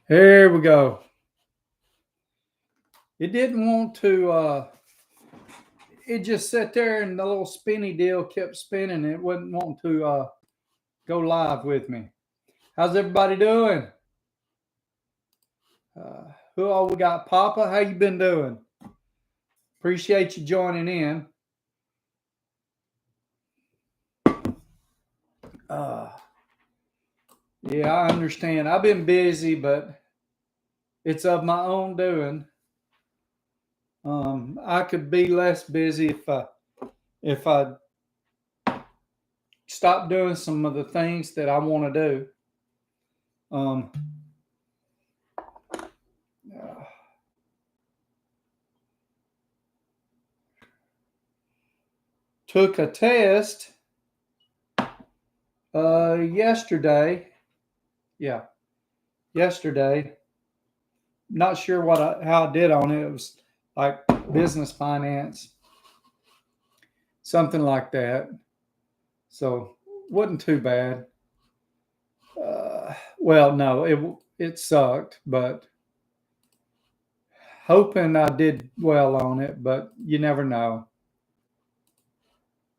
Here we go. It didn't want to, it just sat there and the little spinny deal kept spinning. It wouldn't want to go live with me. How's everybody doing? Who all we got? Papa, how you been doing? Appreciate you joining in. Uh, yeah, I understand. I've been busy, but it's of my own doing. I could be less busy if I stop doing some of the things that I want to do. Um, uh, Took a test yesterday. Yeah, yesterday. Not sure how I did on it. It was like business finance, something like that. So wasn't too bad. Well, no, it sucked, but hoping I did well on it. But you never know.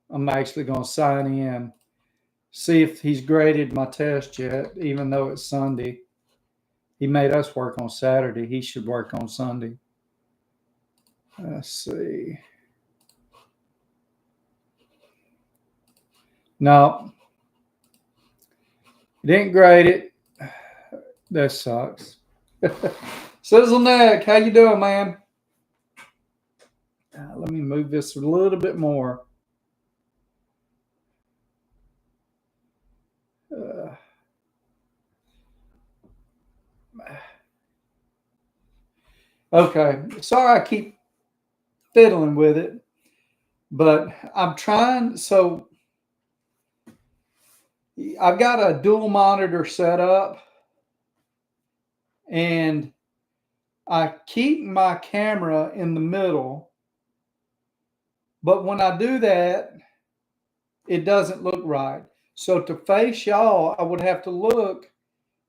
I'm actually going to sign in, see if he's graded my test yet, even though it's Sunday. He made us work on Saturday. He should work on Sunday. Let's see. No, he didn't grade it. That sucks. Sizzle Neck, how you doing, man? Let me move this a little bit more. Uh, okay, sorry I keep fiddling with it, but I'm trying. So I've got a dual monitor set up, and I keep my camera in the middle, but when I do that, it doesn't look right. So to face y'all, I would have to look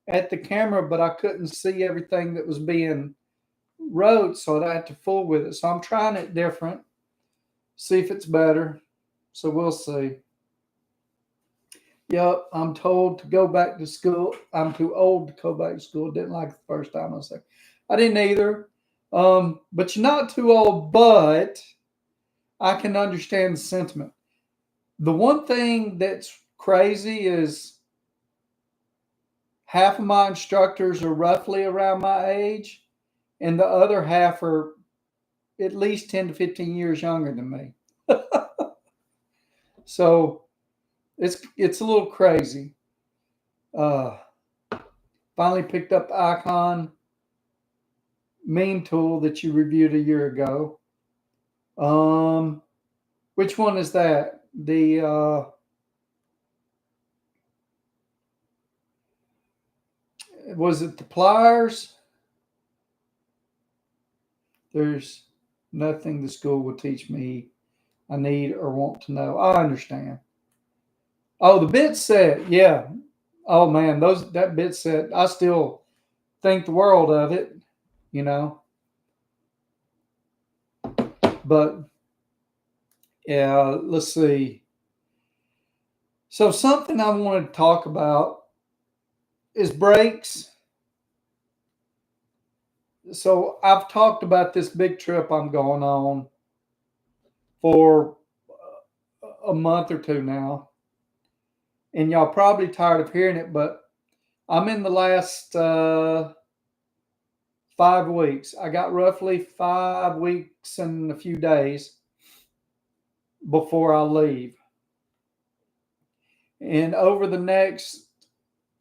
at the camera, but I couldn't see everything that was being wrote, so I had to fool with it. So I'm trying it different, see if it's better. So we'll see. Yep, I'm told to go back to school. I'm too old to go back to school. Didn't like it the first time. I didn't either. But you're not too old, but I can understand the sentiment. The one thing that's crazy is half of my instructors are roughly around my age, and the other half are at least 10 to 15 years younger than me. So it's a little crazy. Uh, Finally picked up Icon meme tool that you reviewed a year ago. Um, which one is that? The Was it the pliers? There's nothing the school will teach me I need or want to know. I understand. Oh, the bit set, yeah. Oh man, that bit set, I still think the world of it, you know. But yeah, let's see. So something I wanted to talk about is brakes. So I've talked about this big trip I'm going on for a month or two now, and y'all probably tired of hearing it, but I'm in the last 5 weeks. I got roughly 5 weeks and a few days before I leave. And over the next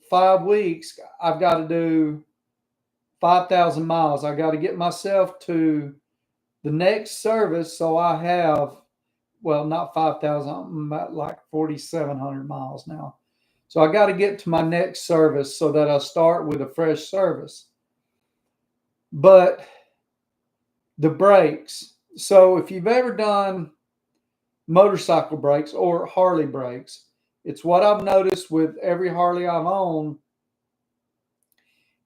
5 weeks, I've got to do 5,000 miles. I got to get myself to the next service. So I have, well, not 5,000, I'm at like 4,700 miles now. So I got to get to my next service so that I start with a fresh service. But the brakes. So if you've ever done motorcycle brakes or Harley brakes, it's what I've noticed with every Harley I've owned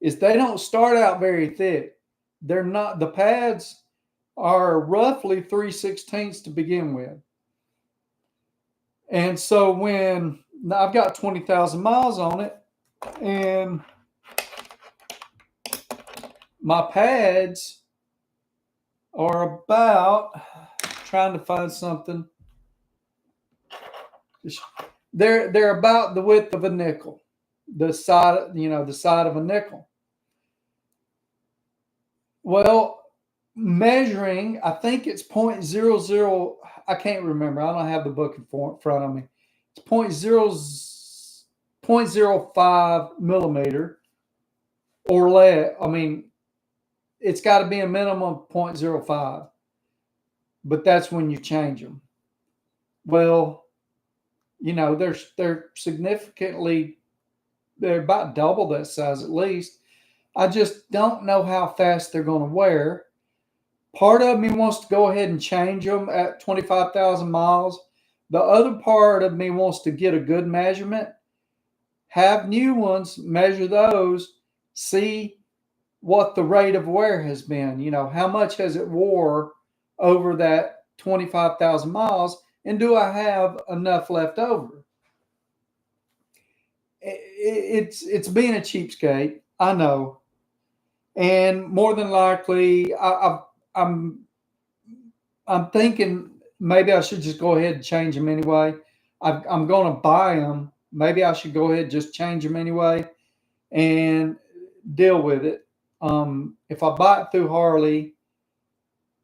is they don't start out very thick. They're not, the pads are roughly 3/16 to begin with. And so when I've got 20,000 miles on it, and my pads are about, trying to find something. They're about the width of a nickel, the side, the side of a nickel. Well, measuring, I think it's 0.00. I can't remember. I don't have the book in front of me. It's 0.05 millimeter or less. I mean, it's got to be a minimum of 0.05, but that's when you change them. Well, they're significantly, they're about double that size at least. I just don't know how fast they're going to wear. Part of me wants to go ahead and change them at 25,000 miles. The other part of me wants to get a good measurement, have new ones, measure those, see what the rate of wear has been. How much has it wore over that 25,000 miles, and do I have enough left over? It's being a cheapskate, I know, and more than likely, I'm thinking maybe I should just go ahead and change them anyway. I'm going to buy them. Maybe I should go ahead and just change them anyway and deal with it. If I buy it through Harley,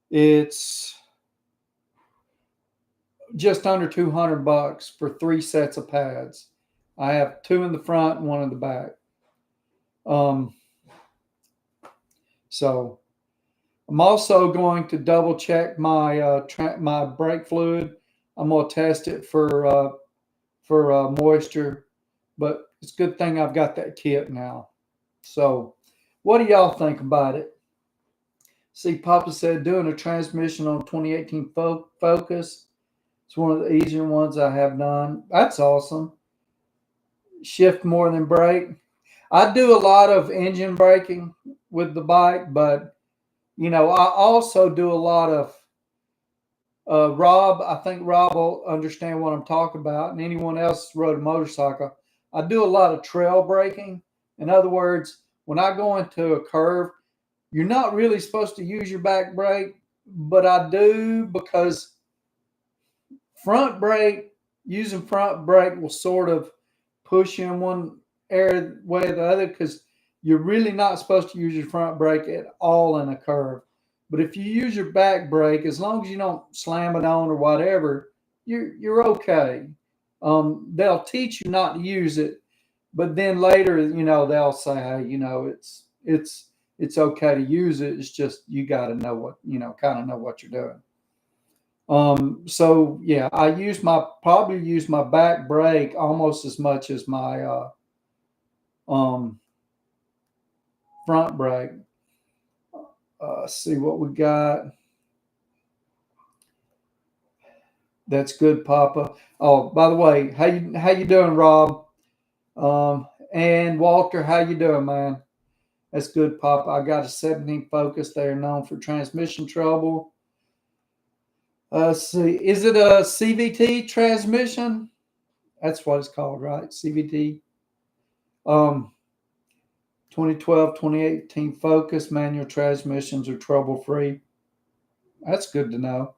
it's just under $200 for 3 sets of pads. I have 2 in the front and 1 in the back. So I'm also going to double check my my brake fluid. I'm going to test it for moisture, but it's a good thing I've got that kit now. So, what do y'all think about it? See, Papa said doing a transmission on 2018 Focus. It's one of the easier ones I have done. That's awesome. Shift more than brake. I do a lot of engine braking with the bike, but I also do a lot of Rob. I think Rob will understand what I'm talking about, and anyone else rode a motorcycle. I do a lot of trail braking. In other words, when I go into a curve, you're not really supposed to use your back brake, but I do, because using front brake will sort of push you in one area way or the other, because you're really not supposed to use your front brake at all in a curve. But if you use your back brake, as long as you don't slam it on or whatever, you're okay. They'll teach you not to use it, but then later, they'll say, hey, it's okay to use it. It's just you got to know kind of know what you're doing. So yeah, I probably use my back brake almost as much as my front brake. See what we got. That's good, Papa. Oh, by the way, how you doing, Rob? And Walter, how you doing, man? That's good, Papa. I got a 17 Focus. They are known for transmission trouble. See, is it a CVT transmission? That's what it's called, right? CVT. 2012, 2018 Focus manual transmissions are trouble-free. That's good to know.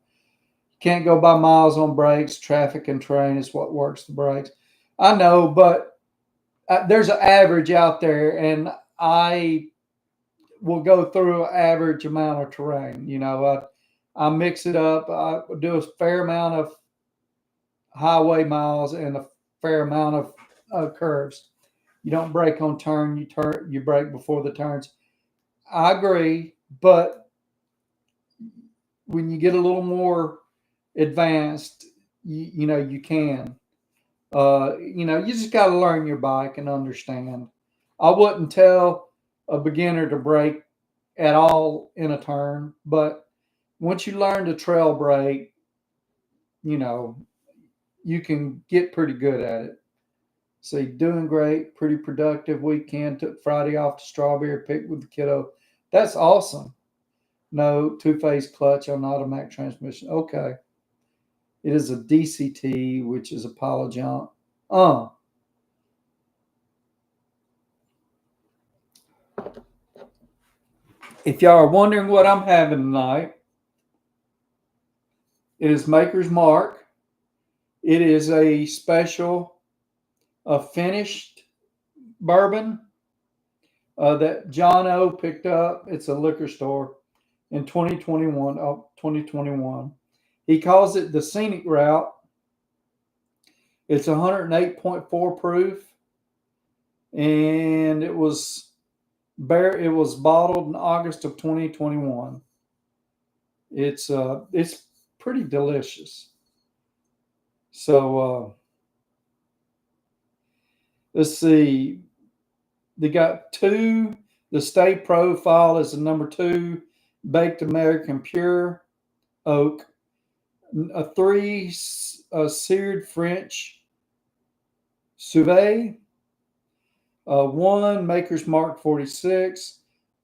Can't go by miles on brakes. Traffic and terrain is what works the brakes. I know, but there's an average out there, and I will go through an average amount of terrain. I mix it up. I do a fair amount of highway miles and a fair amount of curves. You don't brake on turn. You brake before the turns. I agree, but when you get a little more advanced, you can. You just got to learn your bike and understand. I wouldn't tell a beginner to brake at all in a turn, but once you learn to trail brake, you can get pretty good at it. See, doing great, pretty productive weekend. Took Friday off to Strawberry, picked with the kiddo. That's awesome. No two-phase clutch on automatic transmission. Okay. It is a DCT, which is a pile of junk. If y'all are wondering what I'm having tonight, it is Maker's Mark. It is a special, finished bourbon that John O picked up. It's a liquor store in 2021. 2021. He calls it the Scenic Route. It's 108.4 proof, and it was bottled in August of 2021. It's pretty delicious. So let's see. They got two. The Stay Profile is the number 2 baked American pure oak. A 3 seared French Cuvée. 1 Maker's Mark 46.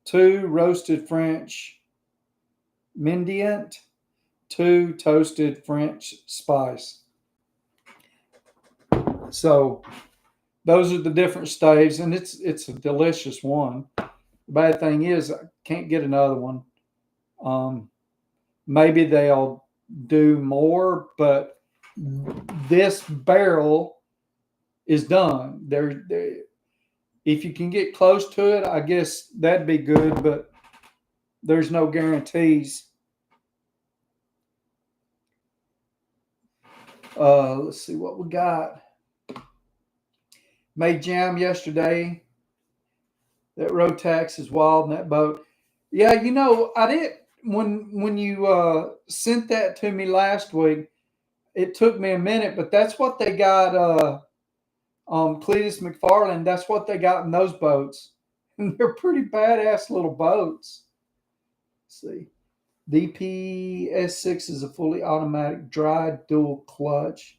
2 roasted French Mendiant. 2 toasted French Spice. So those are the different staves, and it's a delicious one. The bad thing is I can't get another one. Maybe they'll do more, but this barrel is done. If you can get close to it, I guess that'd be good, but there's no guarantees. Let's see what we got. Made jam yesterday. That Rotax is wild in that boat. Yeah, I did when you sent that to me last week. It took me a minute, but that's what they got. Cletus McFarland. That's what they got in those boats, and they're pretty badass little boats. Let's see. DPS6 is a fully automatic dry dual clutch,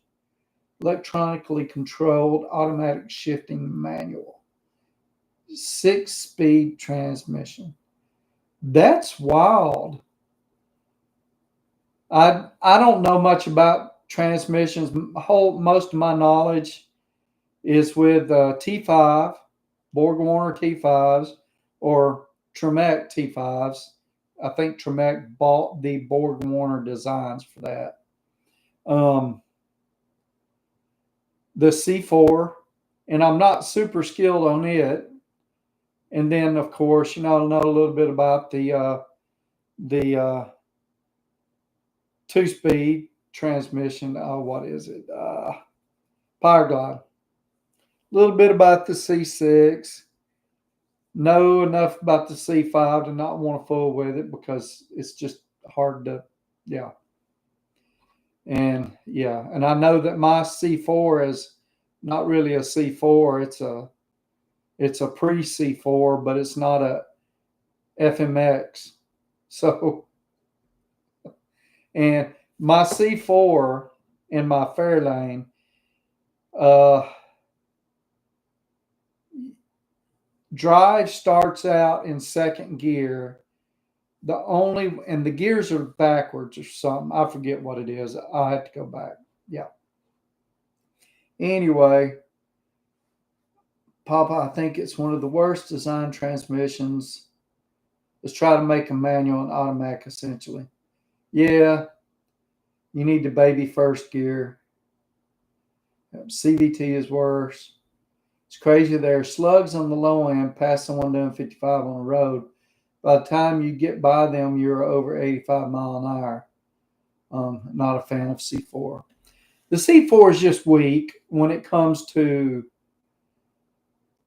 electronically controlled automatic shifting manual, 6-speed transmission. That's wild. I don't know much about transmissions. Most of my knowledge is with T5, Borg-Warner T5s, or Tremec T5s. I think Tremec bought the Borg-Warner designs for that. The C4, and I'm not super skilled on it. And then, of course, I know a little bit about the 2-speed transmission. What is it? Power Glide. A little bit about the C6. Know enough about the C5 to not want to fool with it because it's just hard to, yeah. And I know that my C4 is not really a C4. It's a pre-C4, but it's not a FMX. So, and my C4 in my Fairlane, drive starts out in second gear. And the gears are backwards or something. I forget what it is. I have to go back. Yeah. Anyway, Papa, I think it's one of the worst design transmissions. Let's try to make a manual and automatic essentially. Yeah. You need the baby first gear. CVT is worse. It's crazy. There are slugs on the low end past someone doing 55 on the road. By the time you get by them, you're over 85 mile an hour. Not a fan of C4. The C4 is just weak when it comes to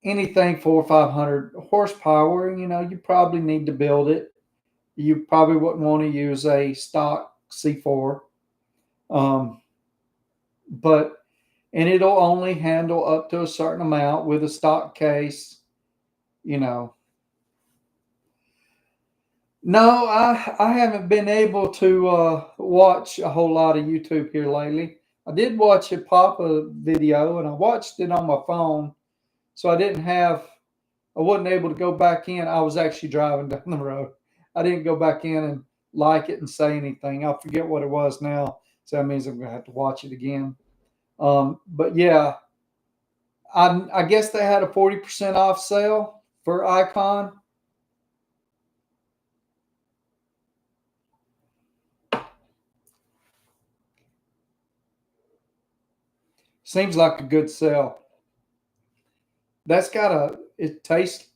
anything 400 or 500 horsepower. You probably need to build it. You probably wouldn't want to use a stock C4. And it'll only handle up to a certain amount with a stock case, No, I haven't been able to watch a whole lot of YouTube here lately. I did watch a Papa video, and I watched it on my phone, so I wasn't able to go back in. I was actually driving down the road. I didn't go back in and like it and say anything. I forget what it was now, so that means I'm gonna have to watch it again. But yeah, I guess they had a 40% off sale for Icon. Seems like a good sale. That's got a it tastes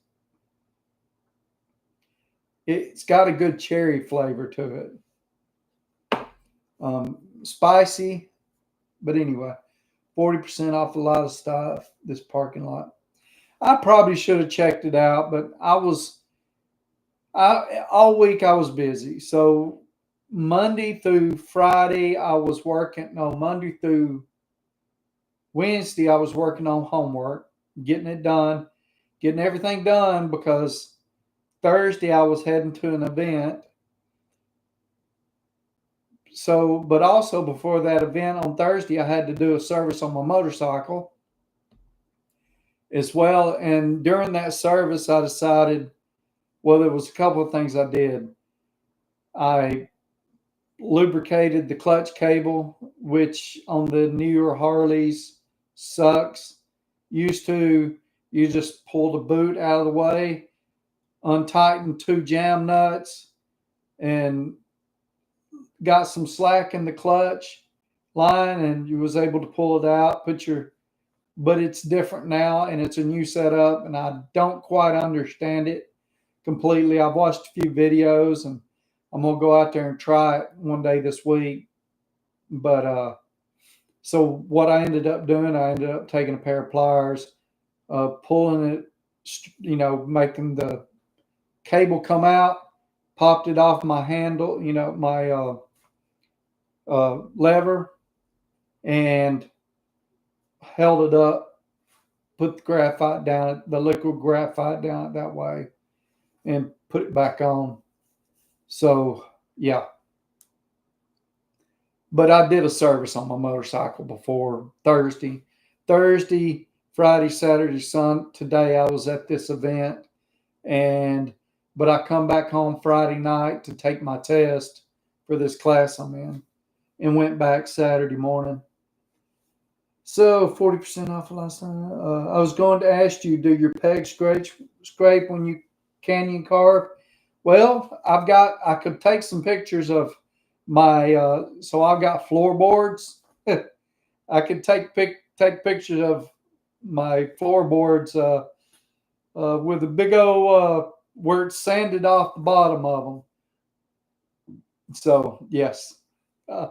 it's got a good cherry flavor to it. Spicy, but anyway, 40% off a lot of stuff. This parking lot. I probably should have checked it out, but I all week I was busy. So Monday through Friday I was working. No, Monday through Wednesday I was working on homework, getting it done, getting everything done because Thursday I was heading to an event. So, but also before that event on Thursday, I had to do a service on my motorcycle as well. And during that service, I decided, well, there was a couple of things I did. I lubricated the clutch cable, which on the newer Harleys sucks. Used to, you just pull the boot out of the way, untighten two jam nuts, and got some slack in the clutch line, and you was able to pull it out, but it's different now, and it's a new setup, and I don't quite understand it completely. I've watched a few videos, and I'm gonna go out there and try it one day this week. But so what I ended up doing, I ended up taking a pair of pliers, pulling it, making the cable come out, popped it off my handle, my lever, and held it up, put the graphite down, the liquid graphite down it that way, and put it back on. So, yeah. But I did a service on my motorcycle before Thursday. Thursday, Friday, Saturday, today I was at this event, and but I come back home Friday night to take my test for this class I'm in, and went back Saturday morning. So 40% off last time. I was going to ask you, do your peg scrape when you canyon carve? Well, I could take some pictures of my. So I've got floorboards. I could take pictures of my floorboards with a big old where it's sanded off the bottom of them. So yes, uh,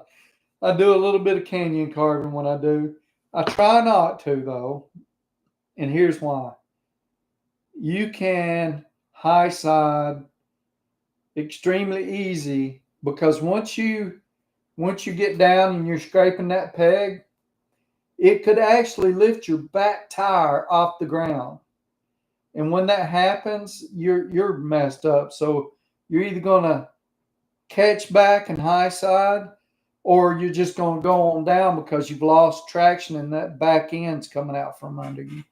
I do a little bit of canyon carving when I do. I try not to though, and here's why. You can high side extremely easy because once you get down and you're scraping that peg, it could actually lift your back tire off the ground. And when that happens, you're messed up. So you're either gonna catch back and high side, or you're just going to go on down because you've lost traction and that back end's coming out from under you.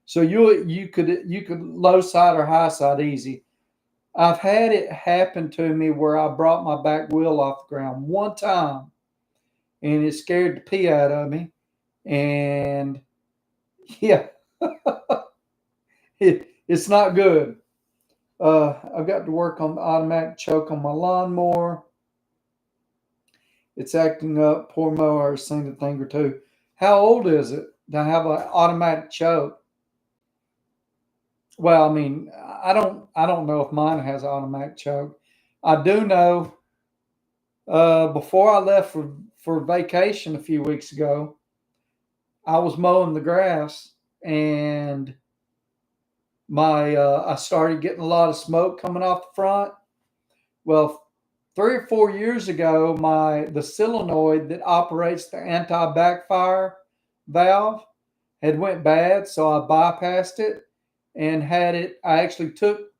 So you could low side or high side easy. I've had it happen to me where I brought my back wheel off the ground one time, and it scared the pee out of me. And yeah, it's not good. I've got to work on the automatic choke on my lawnmower. It's acting up. Poor mower has seen a thing or two. How old is it to have an automatic choke? Well, I mean, I don't know if mine has an automatic choke. I do know. Before I left for vacation a few weeks ago, I was mowing the grass, and my I started getting a lot of smoke coming off the front. Well, 3 or 4 years ago, the solenoid that operates the anti-backfire valve had went bad, so I bypassed it and had it. I actually took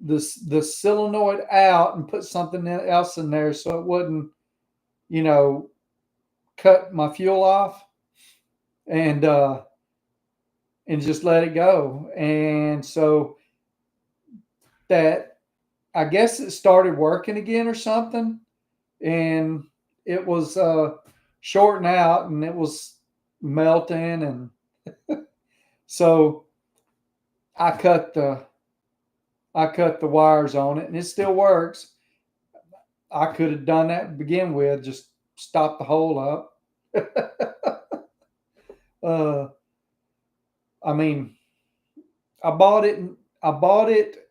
the solenoid out and put something else in there so it wouldn't, you know, cut my fuel off and just let it go. And so that, I guess it started working again or something, and it was shorting out and it was melting, and so I cut the wires on it, and it still works. I could have done that to begin with, just stop the hole up. uh, I mean, I bought it. I bought it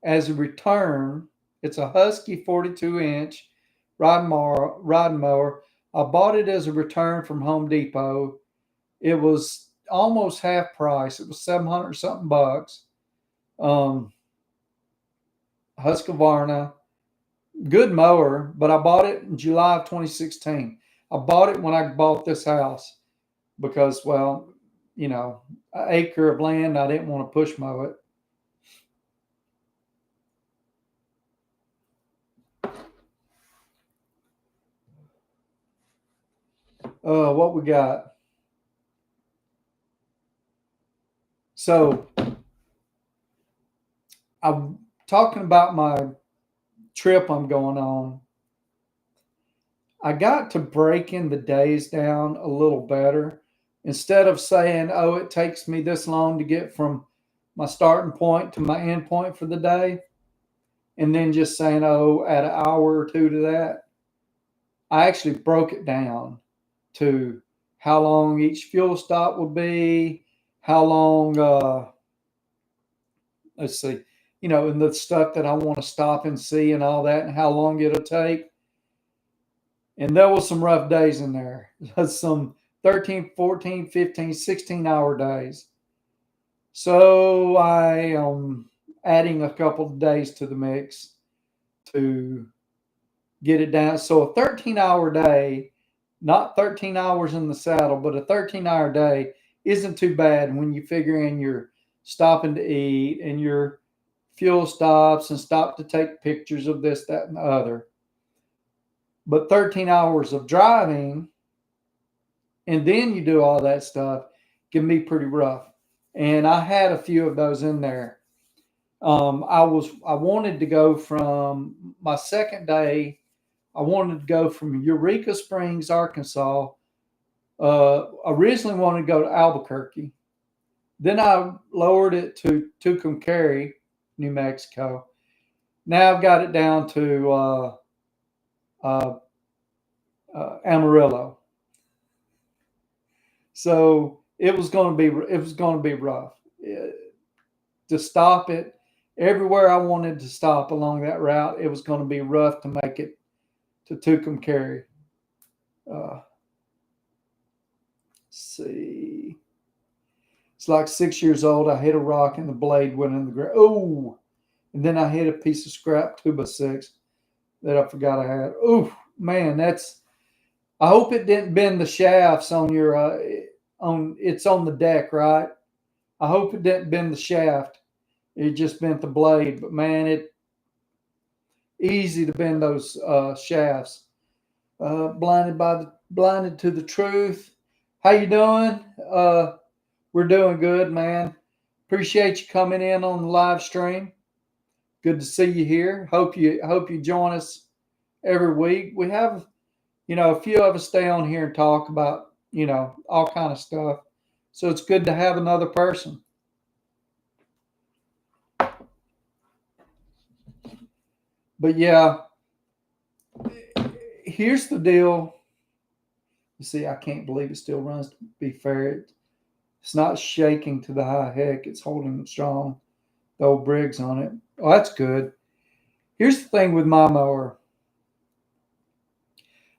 as a return. It's a Husky 42-inch riding mower. I bought it as a return from Home Depot. It was almost half price. It was 700 something bucks. Husqvarna, good mower, but I bought it in July of 2016. I bought it when I bought this house because, well, you know, an acre of land, I didn't want to push mow it. What we got? So I'm talking about my trip I'm going on. I got to breaking the days down a little better. Instead of saying, oh, it takes me this long to get from my starting point to my end point for the day, and then just saying, oh, add an hour or two to that, I actually broke it down to how long each fuel stop would be, how long, let's see, you know, and the stuff that I want to stop and see and all that, and how long it'll take. And there was some rough days in there, some 13, 14, 15, 16-hour days. So I am adding a couple of days to the mix to get it down. So a 13-hour day, not 13 hours in the saddle, but a 13-hour day isn't too bad when you figure in your stopping to eat and your fuel stops and stop to take pictures of this, that, and the other. But 13 hours of driving and then you do all that stuff can be pretty rough. And I had a few of those in there. I wanted to go from my second day. I wanted to go from Eureka Springs, Arkansas. Originally wanted to go to Albuquerque. Then I lowered it to Tucumcari, New Mexico. Now I've got it down to Amarillo. So it was going to be rough to stop it everywhere I wanted to stop along that route. It was going to be rough to make it to Tucumcari. See, it's like 6 years old. I hit a rock and the blade went in the ground. Oh, and then I hit a piece of scrap 2x6 that I forgot I had. Oh man, that's. I hope it didn't bend the shafts on your it's on the deck, right? I hope it didn't bend the shaft. It just bent the blade. But man, it easy to bend those shafts. Blinded to the truth. How you doing? We're doing good, man. Appreciate you coming in on the live stream. Good to see you here. Hope you join us every week. We have, a few of us stay on here and talk about, all kind of stuff. So it's good to have another person. But yeah, here's the deal. You see, I can't believe it still runs. To be fair, it's not shaking to the high heck. It's holding strong. The old Briggs on it. Oh, that's good. Here's the thing with my mower.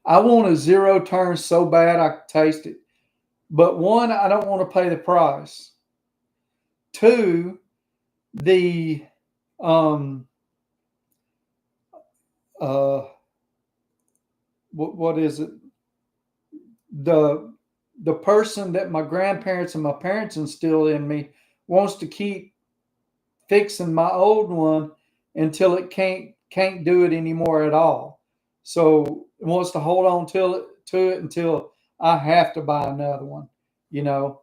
I want a zero turn so bad I can taste it. But one, I don't want to pay the price. Two, the what is it? The person that my grandparents and my parents instilled in me wants to keep fixing my old one until it can't do it anymore at all. So it wants to hold on to it until I have to buy another one, you know.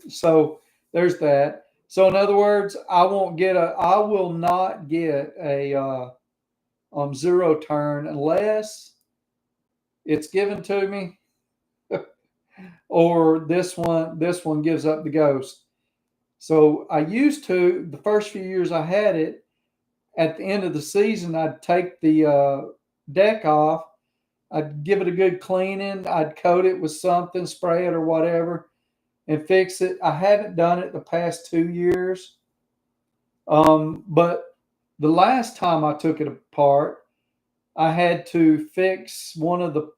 So there's that. So in other words, I will not get a zero turn unless it's given to me, or this one gives up the ghost. So I used to, the first few years I had it, at the end of the season, I'd take the deck off, I'd give it a good cleaning, I'd coat it with something, spray it or whatever, and fix it. I haven't done it the past 2 years. But the last time I took it apart, I had to fix one of the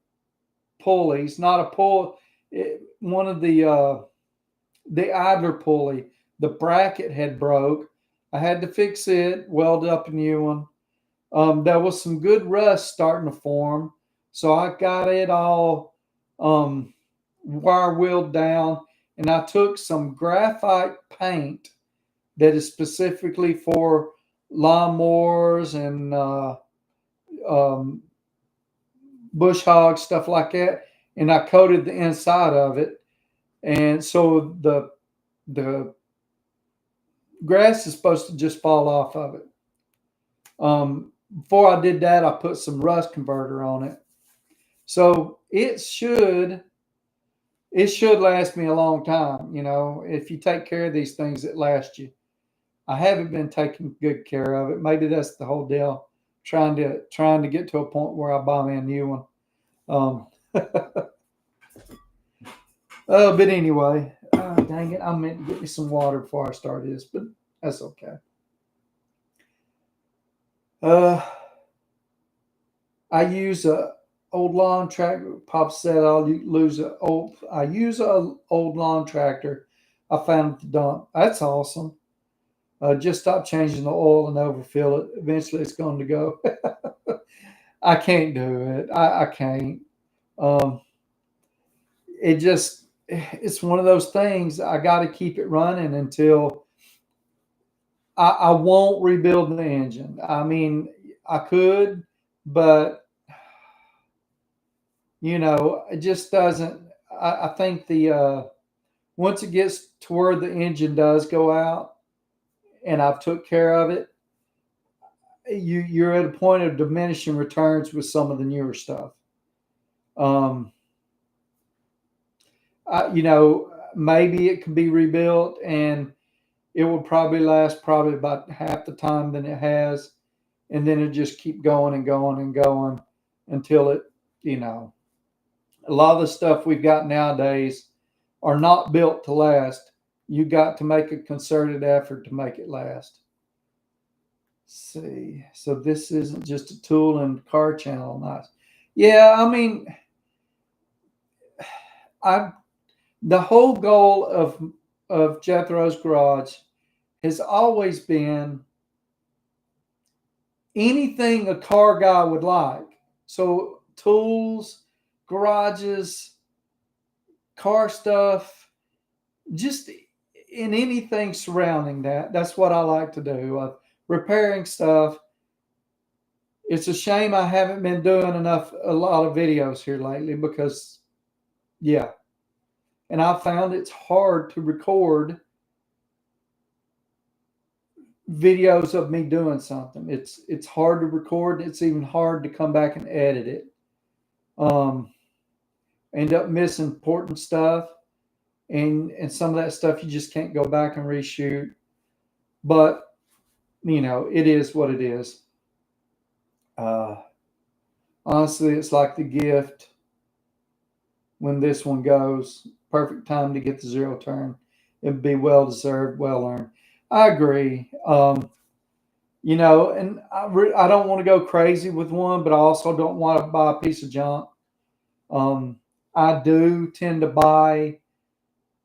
pulleys, not a pull, one of the idler pulley. The bracket had broke. I had to fix it, weld up a new one. There was some good rust starting to form, so I got it all wire wheeled down, and I took some graphite paint that is specifically for lawnmowers and um, bush hogs, stuff like that, and I coated the inside of it, and so the grass is supposed to just fall off of it. Before I did that, I put some rust converter on it, so it should last me a long time. If you take care of these things, it lasts you. I haven't been taking good care of it. Maybe that's the whole deal. Trying to get to a point where I buy me a new one. But anyway, dang it, I meant to get me some water before I start this, but that's okay. I use a old lawn tractor. Pop said I use a old lawn tractor I found at the dump. That's awesome. Just stop changing the oil and overfill it. Eventually, it's going to go. I can't do it. I can't. Um, it's one of those things. I got to keep it running until I won't rebuild the engine. I mean, I could, but it just doesn't. I think the once it gets to where the engine does go out, and I've took care of it, you're at a point of diminishing returns with some of the newer stuff. Um, Maybe it could be rebuilt, and it will probably last probably about half the time than it has, and then it just keep going and going and going until it, you know, a lot of the stuff we've got nowadays are not built to last. You got to make a concerted effort to make it last. Let's see, so this isn't just a tool and car channel. Nice. Yeah, I mean, I the whole goal of Jethro's Garage has always been anything a car guy would like. So tools, garages, car stuff, just in anything surrounding that. That's what I like to do. Repairing stuff. It's a shame I haven't been doing a lot of videos here lately because, yeah. And I found it's hard to record videos of me doing something. It's hard to record. It's even hard to come back and edit it. Um, End up missing important stuff, and some of that stuff you just can't go back and reshoot. But it is what it is. Uh, Honestly, it's like the gift when this one goes. Perfect time to get the zero turn. It'd be well deserved, well earned. I agree. And I don't want to go crazy with one, but I also don't want to buy a piece of junk. Um, I do tend to buy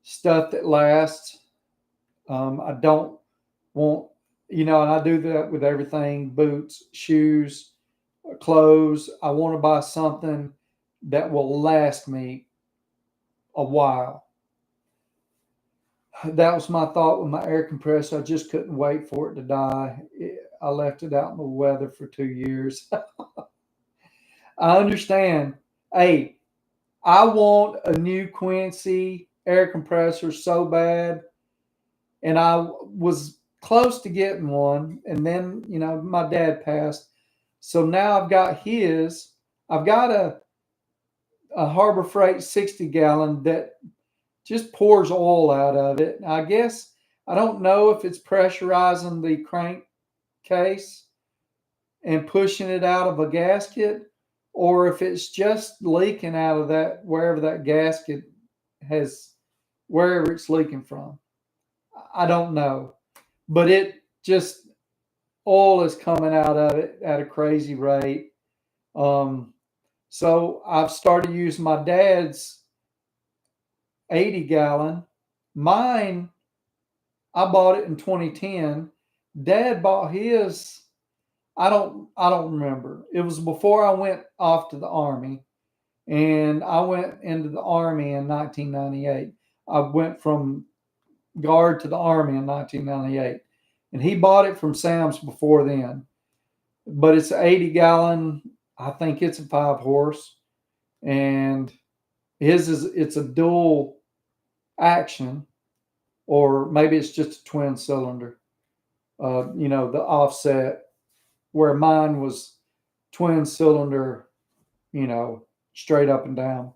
stuff that lasts. I don't want, and I do that with everything: boots, shoes, clothes. I want to buy something that will last me a while. That was my thought with my air compressor. I just couldn't wait for it to die. I left it out in the weather for 2 years. I understand. Hey, I want a new Quincy air compressor so bad, and I was close to getting one, and then my dad passed, so now I've got his. I've got a Harbor Freight 60-gallon that just pours oil out of it. I guess I don't know if it's pressurizing the crankcase and pushing it out of a gasket, or if it's just leaking out of that wherever that gasket has, wherever it's leaking from. I don't know, but it just oil is coming out of it at a crazy rate. Um, so I've started using my dad's 80-gallon. Mine, I bought it in 2010. Dad bought his. I don't remember. It was before I went off to the army, and I went into the army in 1998. I went from guard to the army in 1998, and he bought it from Sam's before then. But it's an 80-gallon. I think it's a 5 horse, and it's a dual action, or maybe it's just a twin cylinder. The offset, where mine was twin cylinder, straight up and down.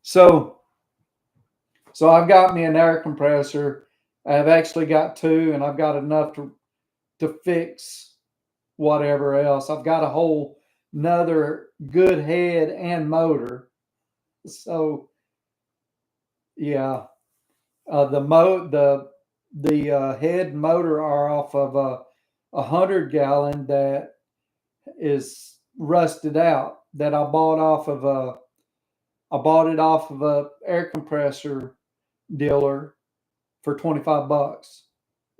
So I've got me an air compressor. I've actually got two, and I've got enough to fix whatever else. I've got a whole another good head and motor. So yeah, the head and motor are off of a 100-gallon that is rusted out, that I bought it off of a air compressor dealer for $25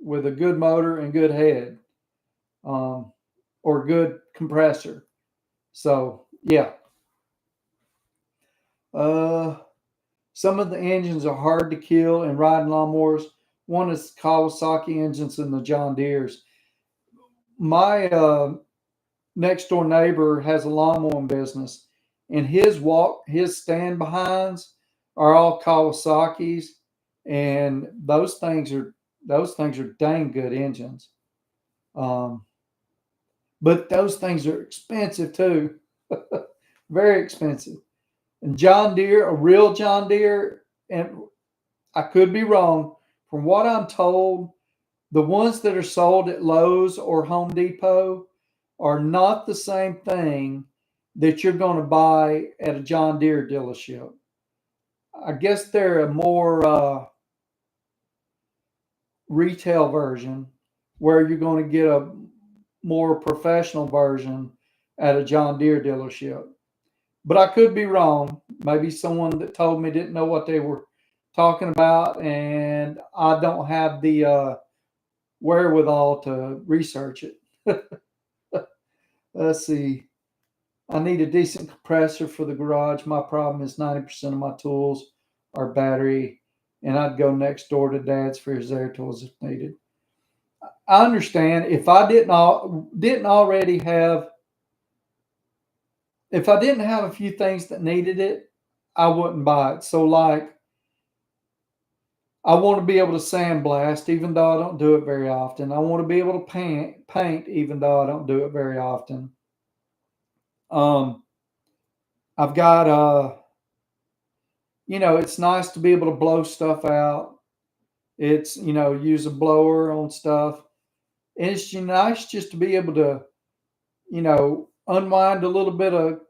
with a good motor and good head, um, or good compressor. So yeah, uh, some of the engines are hard to kill in riding lawnmowers. One is Kawasaki engines and the John Deere's. My next door neighbor has a lawnmowing business, and his stand behinds are all Kawasaki's, and those things are dang good engines. Um, but those things are expensive too, very expensive. And John Deere, a real John Deere, and I could be wrong. From what I'm told, the ones that are sold at Lowe's or Home Depot are not the same thing that you're going to buy at a John Deere dealership. I guess they're a more retail version, where you're going to get a more professional version at a John Deere dealership. But I could be wrong. Maybe someone that told me didn't know what they were talking about, and I don't have the wherewithal to research it. Let's see. I need a decent compressor for the garage. My problem is 90% of my tools are battery, and I'd go next door to Dad's for his air tools if needed. I understand. If I didn't have a few things that needed it, I wouldn't buy it. So, like, I want to be able to sandblast, even though I don't do it very often. I want to be able to paint, even though I don't do it very often. Um, I've got it's nice to be able to blow stuff out. It's use a blower on stuff. And it's nice just to be able to unwind a little bit of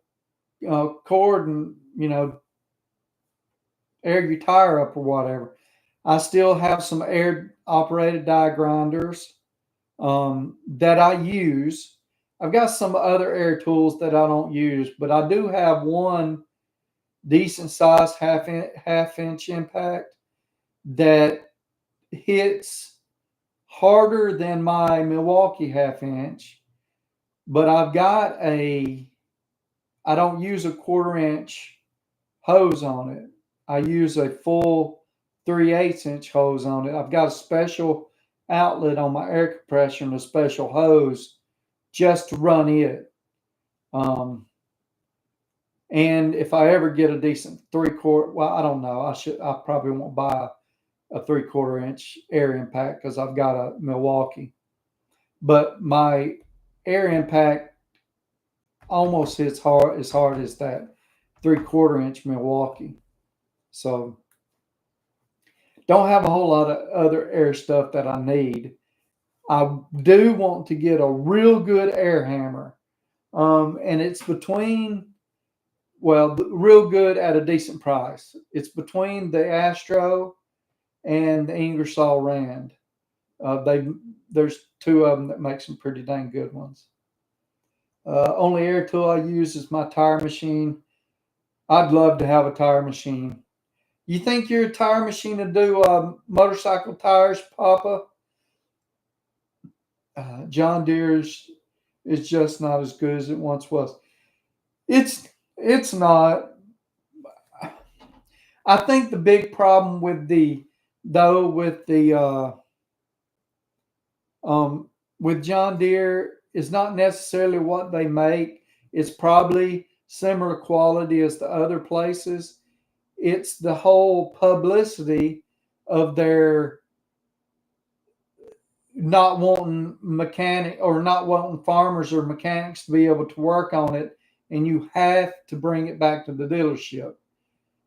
cord, and air your tire up or whatever. I still have some air operated die grinders that I use. I've got some other air tools that I don't use, but I do have one decent sized half inch impact that hits harder than my Milwaukee half inch. But I don't use a 1/4 inch hose on it. I use a full 3/8 inch hose on it. I've got a special outlet on my air compressor and a special hose just to run it. Um, And if I ever get a decent 3/4, well, I don't know. I probably won't buy a 3/4 inch air impact because I've got a Milwaukee. But my air impact almost hits hard as that 3/4 inch Milwaukee. So don't have a whole lot of other air stuff that I need. I do want to get a real good air hammer. And it's between, well, real good at a decent price. It's between the Astro and the Ingersoll Rand. There's two of them that make some pretty dang good ones. Only air tool I use is my tire machine. I'd love to have a tire machine. You think your tire machine would do motorcycle tires, Papa? John Deere's is just not as good as it once was. It's not. I think the big problem with the though with John Deere is not necessarily what they make. It's probably similar quality as the other places. It's the whole publicity of their not wanting not wanting farmers or mechanics to be able to work on it, and you have to bring it back to the dealership.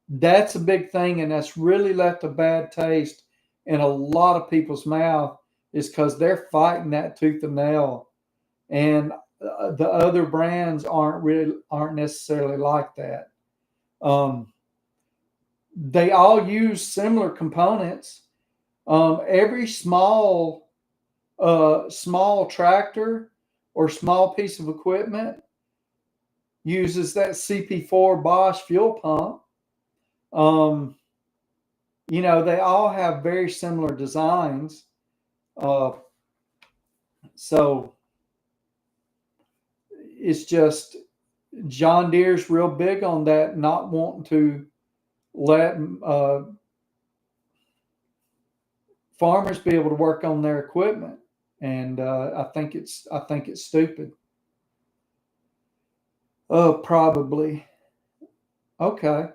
That's a big thing, and that's really left a bad taste in a lot of people's mouth, is because they're fighting that tooth and nail, and the other brands aren't necessarily like that. They all use similar components. Every small tractor or small piece of equipment uses that CP4 Bosch fuel pump. They all have very similar designs. So it's just John Deere's real big on that, not wanting to let farmers be able to work on their equipment, and I think it's stupid. Probably. Okay.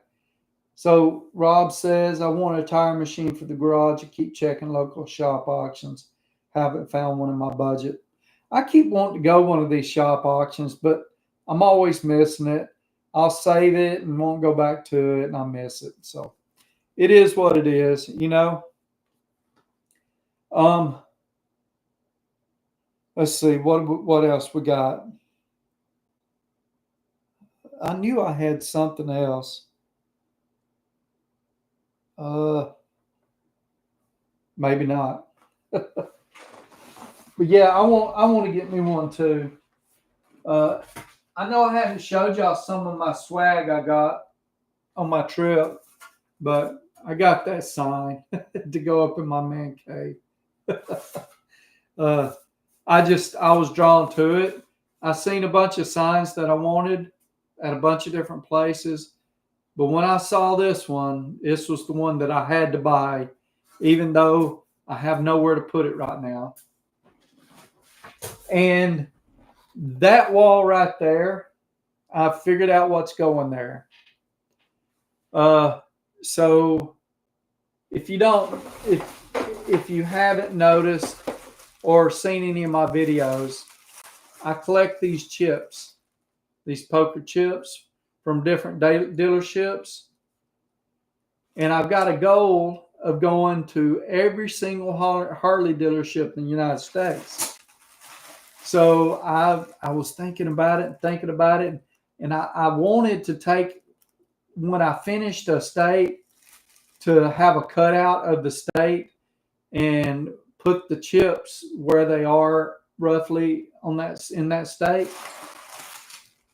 So Rob says, I want a tire machine for the garage. I keep checking local shop auctions. Haven't found one in my budget. I keep wanting to go one of these shop auctions, but I'm always missing it. I'll save it and won't go back to it, and I miss it. So it is what it is, Let's see what else we got. I knew I had something else. Maybe not. But yeah, I want to get me one too. I know I haven't showed y'all some of my swag I got on my trip, but I got that sign to go up in my man cave. I was drawn to it. I seen a bunch of signs that I wanted at a bunch of different places. But when I saw this was the one that I had to buy, even though I have nowhere to put it right now. And that wall right there, I figured out what's going there. So if you haven't noticed or seen any of my videos, I collect these chips, these poker chips from different dealerships. And I've got a goal of going to every single Harley dealership in the United States. So I was thinking about it, and I wanted to take, when I finished a state, to have a cutout of the state and put the chips where they are roughly in that state.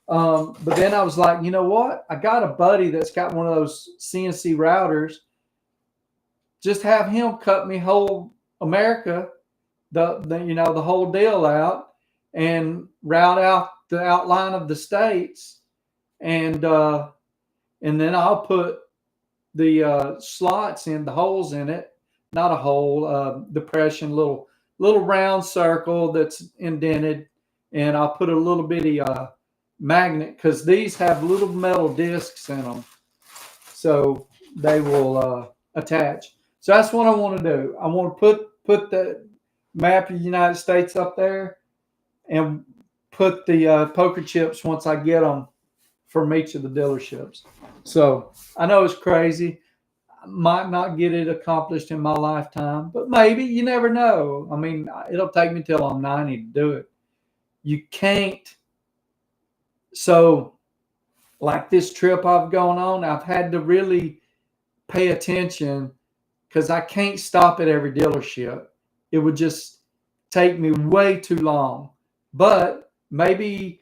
But then I was like, you know what? I got a buddy that's got one of those CNC routers. Just have him cut me whole America, the whole deal out, and route out the outline of the states, and then I'll put the slots in, the holes in it, not a hole, depression, little round circle that's indented, and I'll put a little bitty magnet, because these have little metal discs in them, so they will attach. So that's what I want to do. I want to put the map of the United States up there, and put the poker chips once I get them from each of the dealerships. So I know it's crazy. I might not get it accomplished in my lifetime, but maybe. You never know. I mean, it'll take me till I'm 90 to do it. You can't. So, like this trip I've gone on, I've had to really pay attention because I can't stop at every dealership. It would just take me way too long. But maybe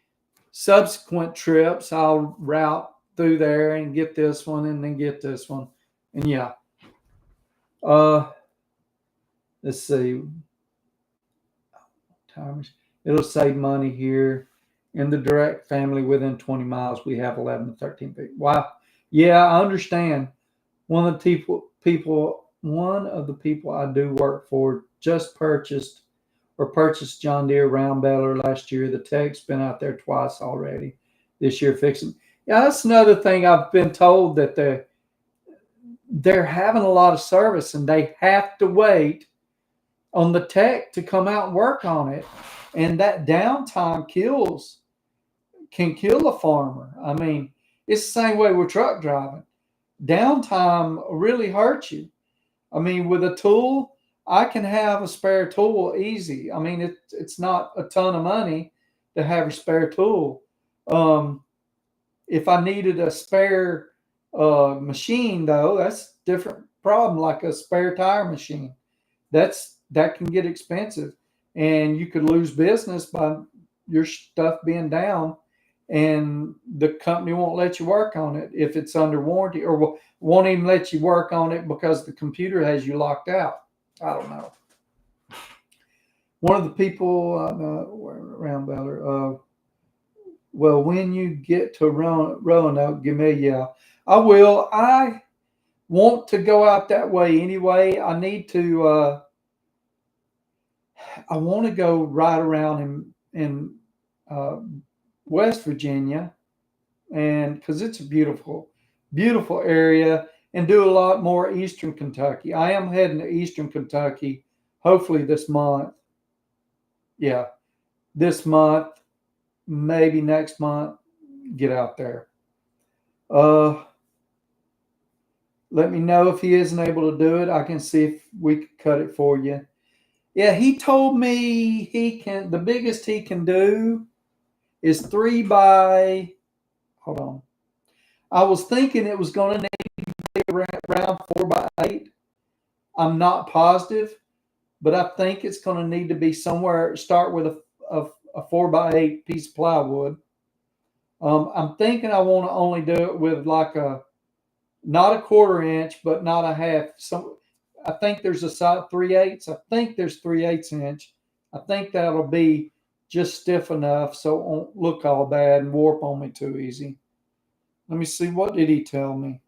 subsequent trips I'll route through there and get this one and then get this one. And yeah. Let's see. Timers. It'll save money here. In the direct family within 20 miles, we have 11 to 13 people. Wow. Yeah, I understand. One of the people I do work for just purchased John Deere round baler last year. The tech's been out there twice already this year fixing. Yeah, that's another thing I've been told, that they're having a lot of service and they have to wait on the tech to come out and work on it. And that downtime can kill a farmer. I mean, it's the same way with truck driving. Downtime really hurts you. I mean, with a tool, I can have a spare tool easy. I mean, it's not a ton of money to have a spare tool. If I needed a spare machine, though, that's a different problem. Like a spare tire machine, that can get expensive, and you could lose business by your stuff being down, and the company won't let you work on it if it's under warranty, or won't even let you work on it because the computer has you locked out. I don't know. One of the people around Beller, well, when you get to Roanoke, give me a yell. I will. I want to go out that way anyway. I need to. I want to go right around in West Virginia, and because it's a beautiful, beautiful area, and do a lot more Eastern Kentucky. I am heading to Eastern Kentucky, hopefully this month. Yeah, this month, maybe next month. Get out there. Let me know if he isn't able to do it. I can see if we can cut it for you. Yeah, he told me the biggest he can do is 3 by, hold on. I was thinking it was going to need to be around 4 by 8. I'm not positive, but I think it's going to need to be somewhere, start with a 4 by 8 piece of plywood. I'm thinking I want to only do it with like not a 1/4 inch, but not a half. So I think there's a size 3/8. I think there's 3/8 inch. I think that'll be just stiff enough so it won't look all bad and warp on me too easy. Let me see. What did he tell me?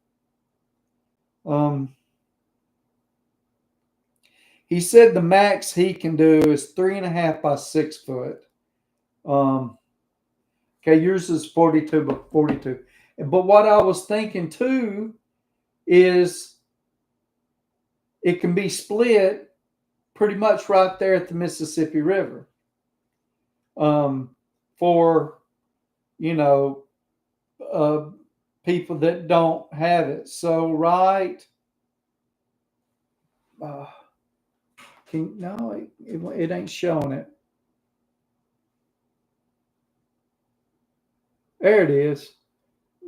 He said the max he can do is 3.5 by 6 foot. Okay, yours is 42 by 42. But what I was thinking too is it can be split pretty much right there at the Mississippi River. For, people that don't have it. So right, it ain't showing it. There it is.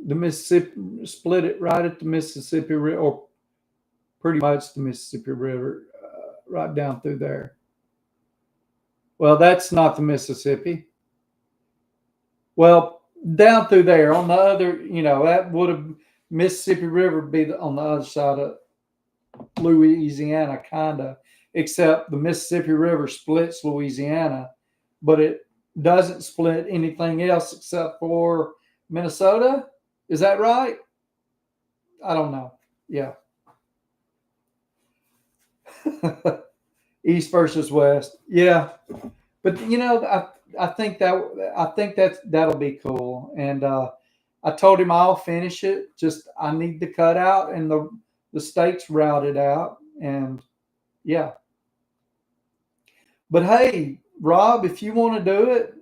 The Mississippi, split it right at the Mississippi River, or pretty much the Mississippi River, right down through there. Well, that's not the Mississippi. Well, down through there on the other, that would have Mississippi River be on the other side of Louisiana, kind of, except the Mississippi River splits Louisiana, but it doesn't split anything else except for Minnesota. Is that right? I don't know. Yeah. East versus West. Yeah. But, that'll be cool. And I told him I'll finish it. Just I need the cutout and the stakes routed out, and yeah. But hey, Rob, if you want to do it,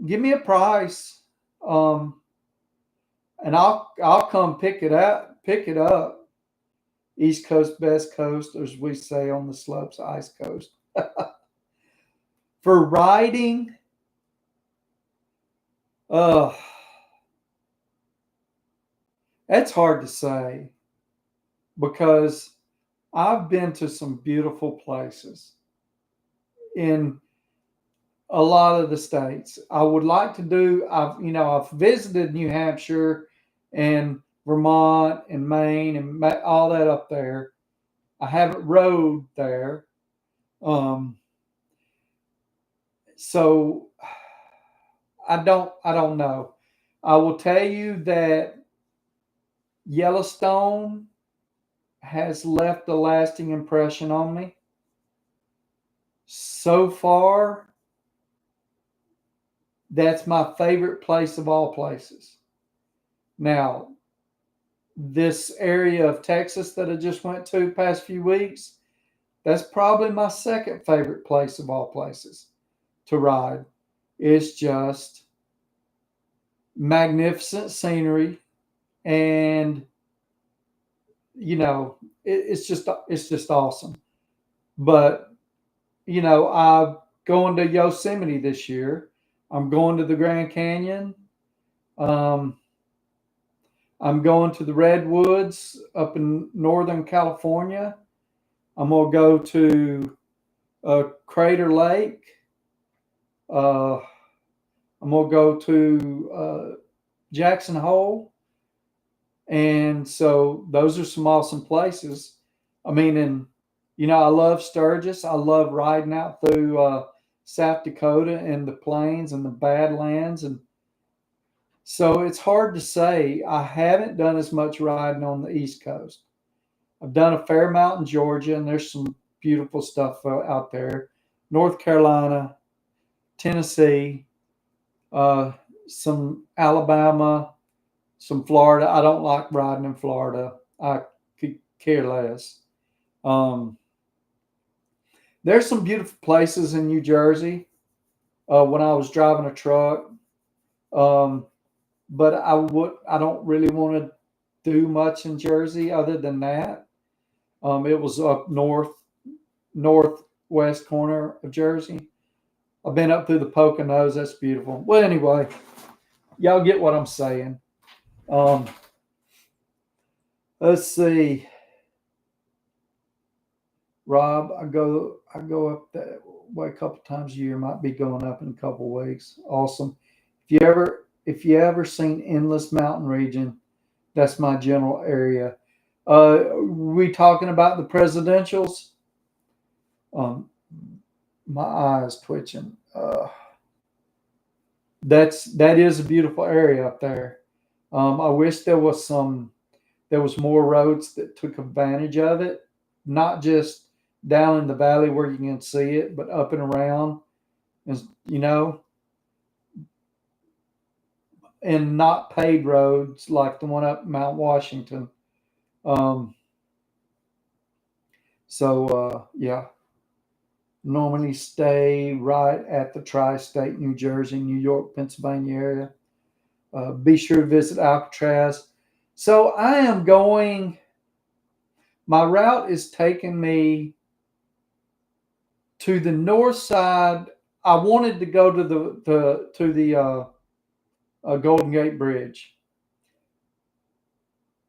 give me a price, um, and I'll come pick it up. East Coast, West Coast, as we say on the slopes, Ice Coast. For riding, uh, that's hard to say because I've been to some beautiful places in a lot of the states. I would like to do. I've visited New Hampshire and Vermont and Maine and all that up there. I haven't rode there, um, so I don't know. I will tell you that Yellowstone has left a lasting impression on me. So far, that's my favorite place of all places. Now, this area of Texas that I just went to past few weeks, that's probably my second favorite place of all places to ride. It's just magnificent scenery, and it's just awesome. But I'm going to Yosemite this year. I'm going to the Grand Canyon. Um, I'm going to the Redwoods up in Northern California. I'm gonna go to Crater Lake. Uh, I'm gonna go to Jackson Hole, and so those are some awesome places. I mean, and I love Sturgis. I love riding out through South Dakota and the plains and the Badlands, and so it's hard to say. I haven't done as much riding on the East Coast. I've done a fair amount in Georgia, and there's some beautiful stuff out there. North Carolina, Tennessee, uh, some Alabama, some Florida. I don't like riding in Florida. I could care less. Um, there's some beautiful places in New Jersey. When I was driving a truck, um, but I don't really want to do much in Jersey other than that. It was up northwest corner of Jersey. I've been up through the Poconos. That's beautiful. Well, anyway, y'all get what I'm saying. Um, let's see, Rob. I go up that way a couple times a year. Might be going up in a couple weeks. Awesome. If you ever seen Endless Mountain Region, that's my general area. We talking about the presidentials? Um, my eyes twitching. That is a beautiful area up there. I wish there was more roads that took advantage of it, not just down in the valley where you can see it, but up and around, and and not paved roads like the one up Mount Washington. Um, so yeah, normally stay right at the tri-state, New Jersey, New York, Pennsylvania area. Be sure to visit Alcatraz. So I am going. My route is taking me to the north side. I wanted to go to the Golden Gate Bridge.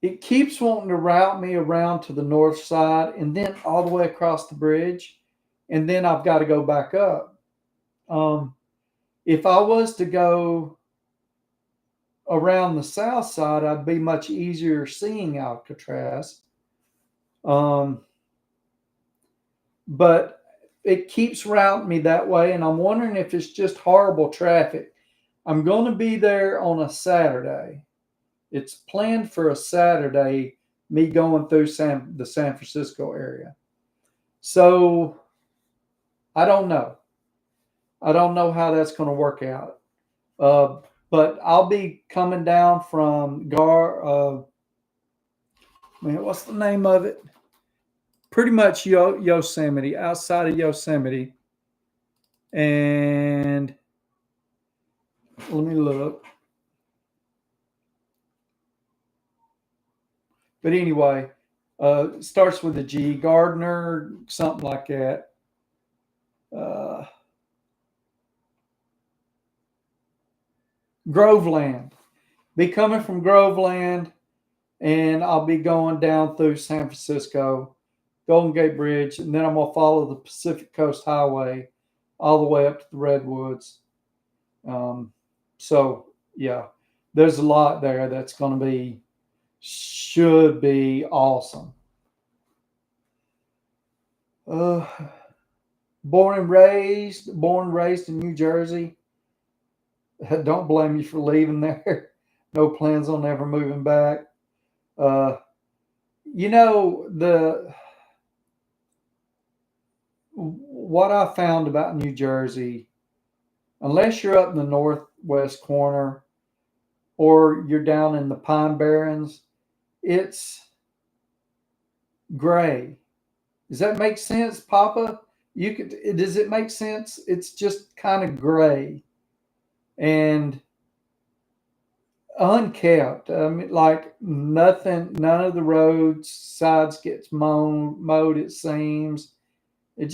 It keeps wanting to route me around to the north side and then all the way across the bridge, and then I've got to go back up. Um, if I was to go around the south side, I'd be much easier seeing Alcatraz. Um, but it keeps routing me that way, and I'm wondering if it's just horrible traffic. I'm going to be there on a Saturday. It's planned for a Saturday, me going through the San Francisco area. So I don't know. I don't know how that's going to work out. But I'll be coming down from man, what's the name of it? Pretty much Yosemite, outside of Yosemite. And let me look. But anyway, starts with a G, Gardner, something like that. Uh, Groveland. Be coming from Groveland, and I'll be going down through San Francisco, Golden Gate Bridge, and then I'm gonna follow the Pacific Coast Highway all the way up to the Redwoods. Um, so yeah, there's a lot there that's going to be should be awesome. Uh, born and raised in New Jersey. Don't blame you for leaving there. No plans on ever moving back. Uh, you know the what I found about New Jersey, unless you're up in the northwest corner or you're down in the Pine Barrens, it's gray. Does that make sense, Papa? Does it make sense? It's just kind of gray and unkept. I mean, like nothing, none of the roads sides gets mowed. It seems it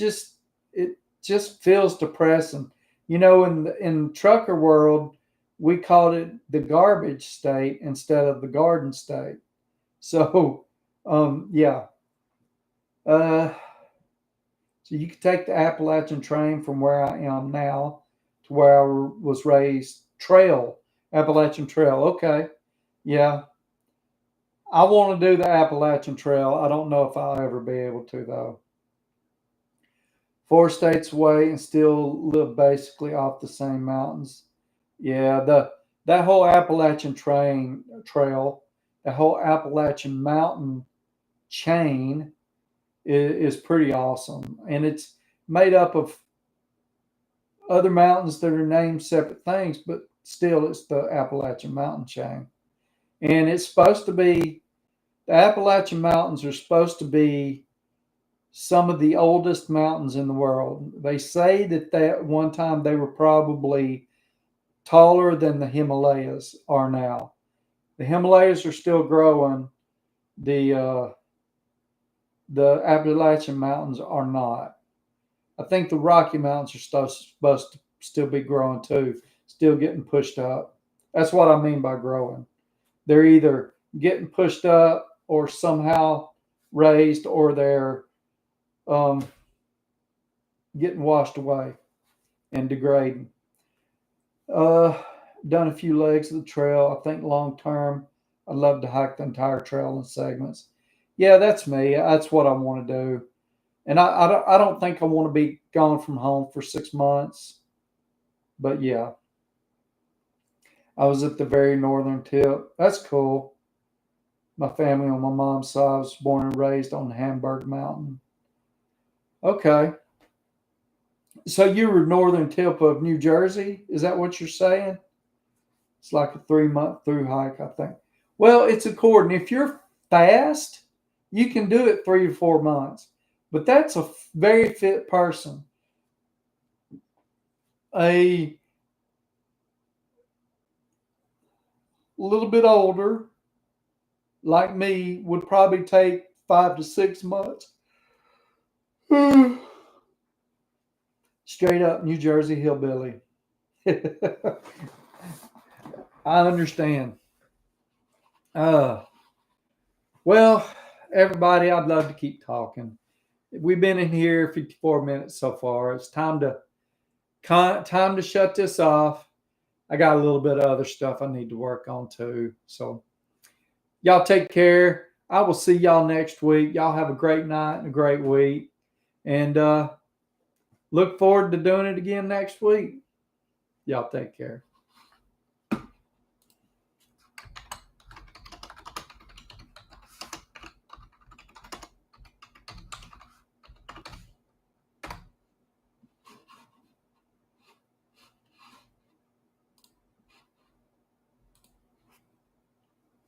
just feels depressing. You know, in trucker world, we called it the garbage state instead of the garden state. So, yeah. Uh, so you could take the Appalachian train from where I am now to where I was raised. Appalachian Trail. Okay, yeah. I want to do the Appalachian Trail. I don't know if I'll ever be able to though. 4 states away and still live basically off the same mountains. Yeah, the that whole Appalachian trail, the whole Appalachian mountain chain is pretty awesome, and it's made up of other mountains that are named separate things, but still, it's the Appalachian mountain chain, and it's supposed to be the Appalachian Mountains are supposed to be some of the oldest mountains in the world. They say that one time they were probably taller than the Himalayas are now. The Himalayas are still growing. The the Appalachian Mountains are not. I think the Rocky Mountains are supposed to still be growing too, still getting pushed up. That's what I mean by growing. They're either getting pushed up or somehow raised, or they're um, getting washed away and degrading. Uh, Done a few legs of the trail. I think long term, I'd love to hike the entire trail in segments. Yeah, that's me. That's what I want to do. And I don't think I want to be gone from home for 6 months. But yeah, I was at the very northern tip. That's cool. My family on my mom's side was born and raised on the Hamburg Mountain. Okay. So you were northern tip of New Jersey? Is that what you're saying? It's like a 3 month through hike, I think. Well, it's according. If you're fast, you can do it 3 to 4 months. But that's a very fit person. A little bit older, like me, would probably take 5 to 6 months. Straight up New Jersey hillbilly. I understand. Uh, well, everybody, I'd love to keep talking. We've been in here 54 minutes so far. It's time to shut this off. I got a little bit of other stuff I need to work on too. So y'all take care. I will see y'all next week. Y'all have a great night and a great week. And look forward to doing it again next week. Y'all take care.